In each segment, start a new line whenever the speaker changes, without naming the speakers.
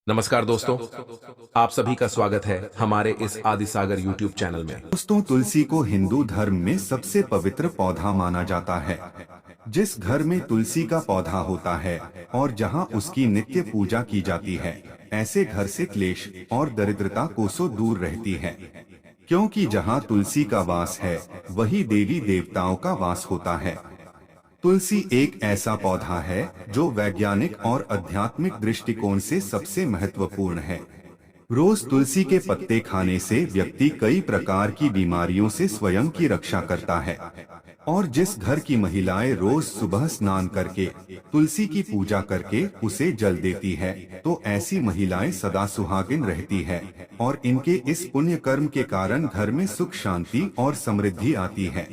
नमस्कार दोस्तों, आप सभी का स्वागत है हमारे इस आदि सागर यूट्यूब चैनल में।
दोस्तों, तुलसी को हिंदू धर्म में सबसे पवित्र पौधा माना जाता है। जिस घर में तुलसी का पौधा होता है और जहां उसकी नित्य पूजा की जाती है, ऐसे घर से क्लेश और दरिद्रता कोसों दूर रहती है। क्योंकि जहां तुलसी का वास है, वही देवी देवताओं का वास होता है। तुलसी एक ऐसा पौधा है जो वैज्ञानिक और आध्यात्मिक दृष्टिकोण से सबसे महत्वपूर्ण है। रोज तुलसी के पत्ते खाने से व्यक्ति कई प्रकार की बीमारियों से स्वयं की रक्षा करता है। और जिस घर की महिलाएं रोज सुबह स्नान करके तुलसी की पूजा करके उसे जल देती है, तो ऐसी महिलाएं सदा सुहागिन रहती है और इनके इस पुण्य कर्म के कारण घर में सुख शांति और समृद्धि आती है।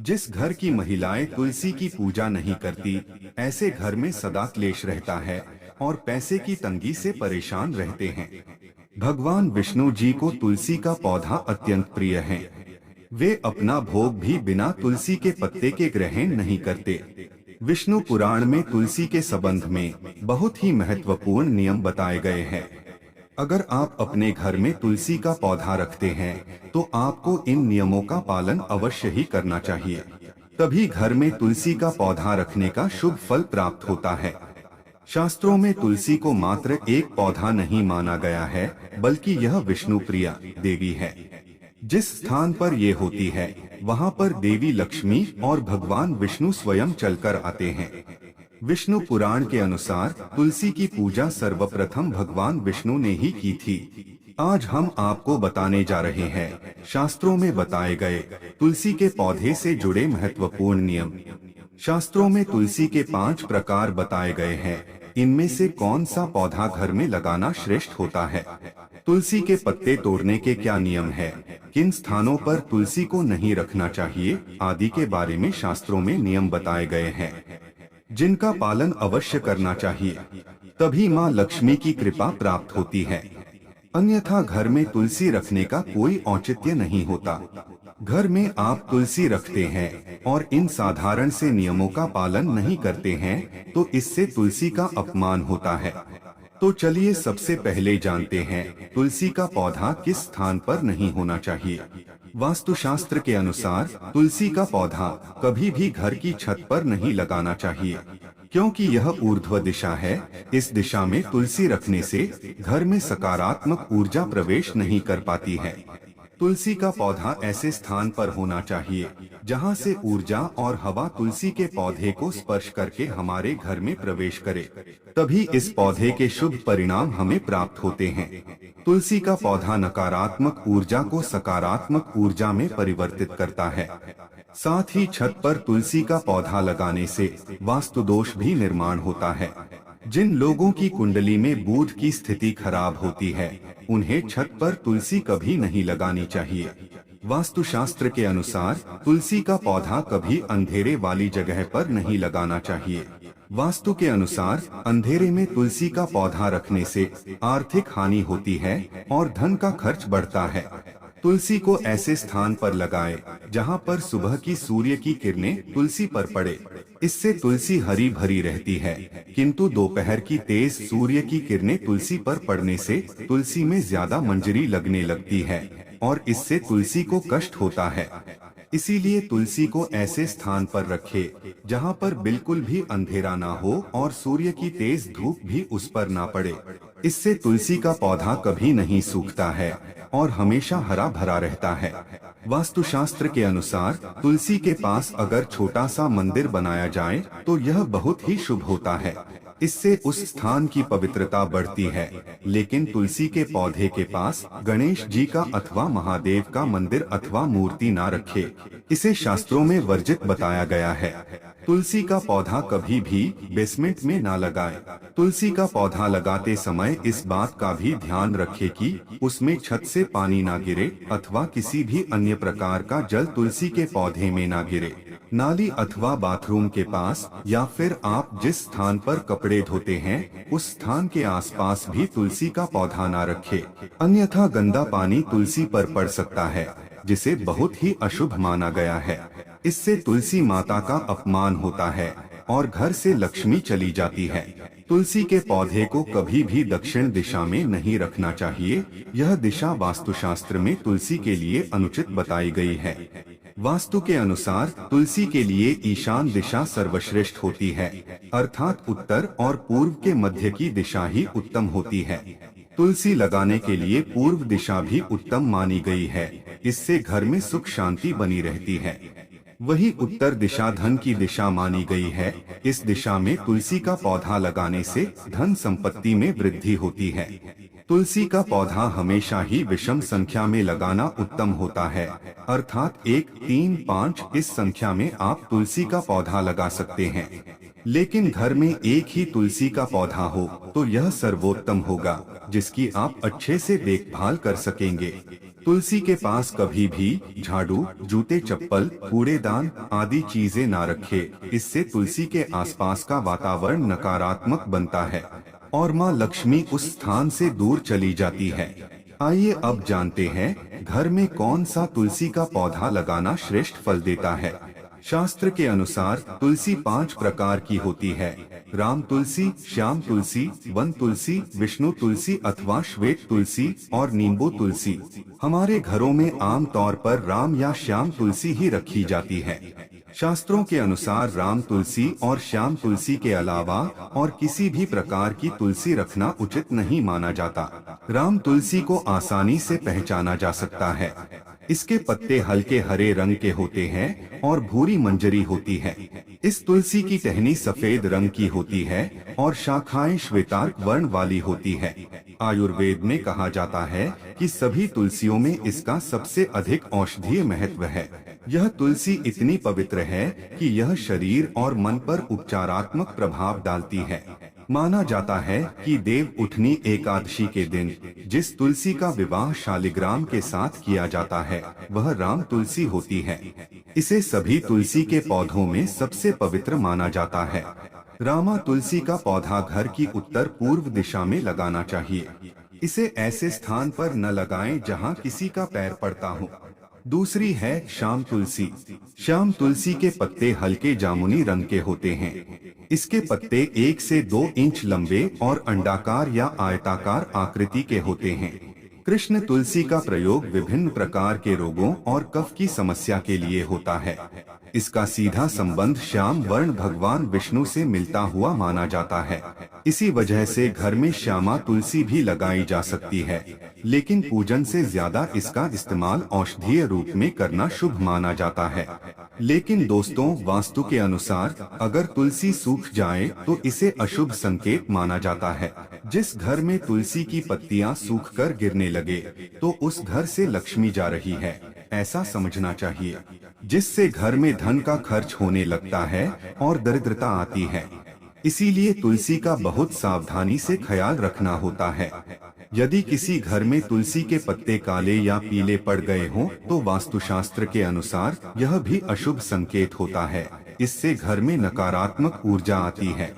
जिस घर की महिलाएं तुलसी की पूजा नहीं करती, ऐसे घर में सदा क्लेश रहता है और पैसे की तंगी से परेशान रहते हैं। भगवान विष्णु जी को तुलसी का पौधा अत्यंत प्रिय है। वे अपना भोग भी बिना तुलसी के पत्ते के ग्रहण नहीं करते। विष्णु पुराण में तुलसी के संबंध में बहुत ही महत्वपूर्ण नियम बताए गए हैं। अगर आप अपने घर में तुलसी का पौधा रखते हैं, तो आपको इन नियमों का पालन अवश्य ही करना चाहिए। तभी घर में तुलसी का पौधा रखने का शुभ फल प्राप्त होता है। शास्त्रों में तुलसी को मात्र एक पौधा नहीं माना गया है, बल्कि यह विष्णु प्रिया देवी है। जिस स्थान पर ये होती है, वहाँ पर देवी लक्ष्मी और भगवान विष्णु स्वयं चलकर आते हैं। विष्णु पुराण के अनुसार तुलसी की पूजा सर्वप्रथम भगवान विष्णु ने ही की थी। आज हम आपको बताने जा रहे हैं शास्त्रों में बताए गए तुलसी के पौधे से जुड़े महत्वपूर्ण नियम। शास्त्रों में तुलसी के 5 प्रकार बताए गए हैं। इनमें से कौन सा पौधा घर में लगाना श्रेष्ठ होता है, तुलसी के पत्ते तोड़ने के क्या नियम है, किन स्थानों पर तुलसी को नहीं रखना चाहिए आदि के बारे में शास्त्रों में नियम बताए गए हैं, जिनका पालन अवश्य करना चाहिए। तभी माँ लक्ष्मी की कृपा प्राप्त होती है। अन्यथा घर में तुलसी रखने का कोई औचित्य नहीं होता। घर में आप तुलसी रखते हैं और इन साधारण से नियमों का पालन नहीं करते हैं, तो इससे तुलसी का अपमान होता है। तो चलिए सबसे पहले जानते हैं तुलसी का पौधा किस स्थान पर नहीं होना चाहिए। वास्तुशास्त्र के अनुसार तुलसी का पौधा कभी भी घर की छत पर नहीं लगाना चाहिए, क्योंकि यह ऊर्ध्व दिशा है। इस दिशा में तुलसी रखने से घर में सकारात्मक ऊर्जा प्रवेश नहीं कर पाती है। तुलसी का पौधा ऐसे स्थान पर होना चाहिए जहां से ऊर्जा और हवा तुलसी के पौधे को स्पर्श करके हमारे घर में प्रवेश करे, तभी इस पौधे के शुभ परिणाम हमें प्राप्त होते हैं। तुलसी का पौधा नकारात्मक ऊर्जा को सकारात्मक ऊर्जा में परिवर्तित करता है। साथ ही छत पर तुलसी का पौधा लगाने से वास्तु दोष भी निर्माण होता है। जिन लोगों की कुंडली में बुध की स्थिति खराब होती है, उन्हें छत पर तुलसी कभी नहीं लगानी चाहिए। वास्तुशास्त्र के अनुसार तुलसी का पौधा कभी अंधेरे वाली जगह पर नहीं लगाना चाहिए। वास्तु के अनुसार अंधेरे में तुलसी का पौधा रखने से आर्थिक हानि होती है और धन का खर्च बढ़ता है। तुलसी को ऐसे स्थान पर लगाएं जहां पर सुबह की सूर्य की किरणें तुलसी पर पड़े। इससे तुलसी हरी भरी रहती है, किंतु दोपहर की तेज सूर्य की किरणें तुलसी पर पड़ने से तुलसी में ज्यादा मंजरी लगने लगती है और इससे तुलसी को कष्ट होता है। इसीलिए तुलसी को ऐसे स्थान पर रखे जहां पर बिल्कुल भी अंधेरा ना हो और सूर्य की तेज धूप भी उस पर ना पड़े। इससे तुलसी का पौधा कभी नहीं सूखता है और हमेशा हरा भरा रहता है। वास्तुशास्त्र के अनुसार तुलसी के पास अगर छोटा सा मंदिर बनाया जाए तो यह बहुत ही शुभ होता है। इससे उस स्थान की पवित्रता बढ़ती है। लेकिन तुलसी के पौधे के पास गणेश जी का अथवा महादेव का मंदिर अथवा मूर्ति ना रखे, इसे शास्त्रों में वर्जित बताया गया है। तुलसी का पौधा कभी भी बेसमेंट में ना लगाएं। तुलसी का पौधा लगाते समय इस बात का भी ध्यान रखें कि उसमें छत से पानी ना गिरे अथवा किसी भी अन्य प्रकार का जल तुलसी के पौधे में ना गिरे। नाली अथवा बाथरूम के पास या फिर आप जिस स्थान पर कपड़े धोते हैं, उस स्थान के आसपास भी तुलसी का पौधा ना रखें। अन्यथा गंदा पानी तुलसी पर पड़ सकता है, जिसे बहुत ही अशुभ माना गया है। इससे तुलसी माता का अपमान होता है और घर से लक्ष्मी चली जाती है। तुलसी के पौधे को कभी भी दक्षिण दिशा में नहीं रखना चाहिए। यह दिशा वास्तुशास्त्र में तुलसी के लिए अनुचित बताई गई है। वास्तु के अनुसार तुलसी के लिए ईशान दिशा सर्वश्रेष्ठ होती है, अर्थात उत्तर और पूर्व के मध्य की दिशा ही उत्तम होती है। तुलसी लगाने के लिए पूर्व दिशा भी उत्तम मानी गई है। इससे घर में सुख शांति बनी रहती है। वही उत्तर दिशा धन की दिशा मानी गई है। इस दिशा में तुलसी का पौधा लगाने से धन संपत्ति में वृद्धि होती है। तुलसी का पौधा हमेशा ही विषम संख्या में लगाना उत्तम होता है, अर्थात 1, 3, 5 इस संख्या में आप तुलसी का पौधा लगा सकते हैं। लेकिन घर में एक ही तुलसी का पौधा हो तो यह सर्वोत्तम होगा, जिसकी आप अच्छे से देखभाल कर सकेंगे। तुलसी के पास कभी भी झाड़ू, जूते, चप्पल, कूड़ेदान आदि चीजें ना रखे। इससे तुलसी के आसपास का वातावरण नकारात्मक बनता है और माँ लक्ष्मी उस स्थान से दूर चली जाती है। आइए अब जानते हैं घर में कौन सा तुलसी का पौधा लगाना श्रेष्ठ फल देता है। शास्त्र के अनुसार तुलसी 5 प्रकार की होती है: राम तुलसी, श्याम तुलसी, वन तुलसी, विष्णु तुलसी अथवा श्वेत तुलसी और नींबू तुलसी। हमारे घरों में आम तौर पर राम या श्याम तुलसी ही रखी जाती है। शास्त्रों के अनुसार राम तुलसी और श्याम तुलसी के अलावा और किसी भी प्रकार की तुलसी रखना उचित नहीं माना जाता। राम तुलसी को आसानी से पहचाना जा सकता है। इसके पत्ते हल्के हरे रंग के होते हैं और भूरी मंजरी होती है। इस तुलसी की टहनी सफेद रंग की होती है और शाखाएं श्वेतार्क वर्ण वाली होती है। आयुर्वेद में कहा जाता है कि सभी तुलसियों में इसका सबसे अधिक औषधीय महत्व है। यह तुलसी इतनी पवित्र है कि यह शरीर और मन पर उपचारात्मक प्रभाव डालती है। माना जाता है कि देव उठनी एकादशी के दिन जिस तुलसी का विवाह शालिग्राम के साथ किया जाता है वह राम तुलसी होती है। इसे सभी तुलसी के पौधों में सबसे पवित्र माना जाता है। रामा तुलसी का पौधा घर की उत्तर पूर्व दिशा में लगाना चाहिए। इसे ऐसे स्थान पर न लगाएं जहां किसी का पैर पड़ता हो। दूसरी है श्याम तुलसी। श्याम तुलसी के पत्ते हल्के जामुनी रंग के होते हैं। इसके पत्ते 1 से 2 इंच लंबे और अंडाकार या आयताकार आकृति के होते हैं। कृष्ण तुलसी का प्रयोग विभिन्न प्रकार के रोगों और कफ की समस्या के लिए होता है। इसका सीधा संबंध श्याम वर्ण भगवान विष्णु से मिलता हुआ माना जाता है। इसी वजह से घर में श्यामा तुलसी भी लगाई जा सकती है, लेकिन पूजन से ज्यादा इसका इस्तेमाल औषधीय रूप में करना शुभ माना जाता है। लेकिन दोस्तों, वास्तु के अनुसार अगर तुलसी सूख जाए तो इसे अशुभ संकेत माना जाता है। जिस घर में तुलसी की पत्तियां सूखकर गिरने लगे तो उस घर से लक्ष्मी जा रही है, ऐसा समझना चाहिए, जिससे घर में धन का खर्च होने लगता है और दरिद्रता आती है। इसीलिए तुलसी का बहुत सावधानी से ख्याल रखना होता है। यदि किसी घर में तुलसी के पत्ते काले या पीले पड़ गए हों तो वास्तुशास्त्र के अनुसार यह भी अशुभ संकेत होता है। इससे घर में नकारात्मक ऊर्जा आती है।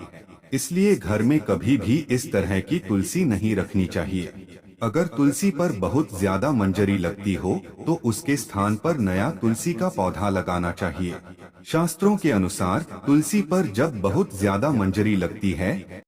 इसलिए घर में कभी भी इस तरह की तुलसी नहीं रखनी चाहिए। अगर तुलसी पर बहुत ज्यादा मंजरी लगती हो तो उसके स्थान पर नया तुलसी का पौधा लगाना चाहिए। शास्त्रों के अनुसार तुलसी पर जब बहुत ज्यादा मंजरी लगती है